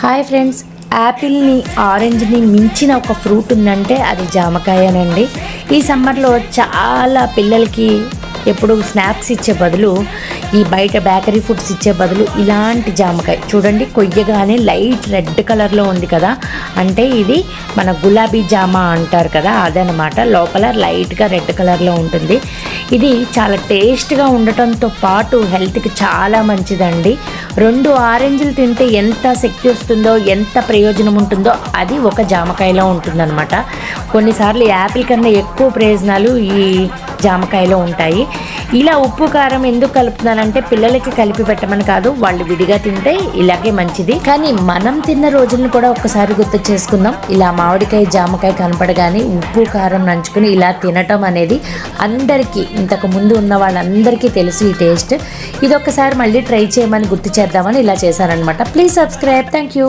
Hi friends, యాపిల్ని ఆరెంజ్ని మించిన ఒక fruit ఉందంటే అది జామకాయనండి. ఈ సమ్మర్లో చాలా పిల్లలకి ఎప్పుడు స్నాక్స్ ఇచ్చే బదులు, ఈ బయట బేకరీ ఫుడ్స్ ఇచ్చే బదులు ఇలాంటి జామకాయ చూడండి, కొయ్యగానే లైట్ రెడ్ కలర్లో ఉంది కదా, అంటే ఇది మన గులాబీ జామ అంటారు కదా, అదనమాట. లోపల లైట్గా రెడ్ కలర్లో ఉంటుంది. ఇది చాలా టేస్ట్గా ఉండటంతో పాటు హెల్త్కి చాలా మంచిదండి. 2 ఆరెంజ్లు తింటే ఎంత శక్తి వస్తుందో, ఎంత ప్రయోజనం ఉంటుందో అది ఒక జామకాయలో ఉంటుందన్నమాట. కొన్నిసార్లు యాపిల్ కన్నా ఎక్కువ ప్రయోజనాలు ఈ జామకాయలో ఉంటాయి. ఇలా ఉప్పు కారం ఎందుకు కలుపుతున్నానంటే పిల్లలకి కలిపి పెట్టమని కాదు, వాళ్ళు విడిగా తింటే ఇలాగే మంచిది. కానీ మనం తిన్న రోజులను కూడా ఒక్కసారి గుర్తు చేసుకుందాం. ఇలా మామిడికాయ జామకాయ కనపడగానే ఉప్పు కారం నంచుకుని ఇలా తినటం అనేది అందరికీ, ఇంతకు ముందు ఉన్న వాళ్ళందరికీ తెలుసు ఈ టేస్ట్. ఇది ఒక్కసారి మళ్ళీ ట్రై చేయమని గుర్తు చేద్దామని ఇలా చేశానన్నమాట. Please subscribe. Thank you.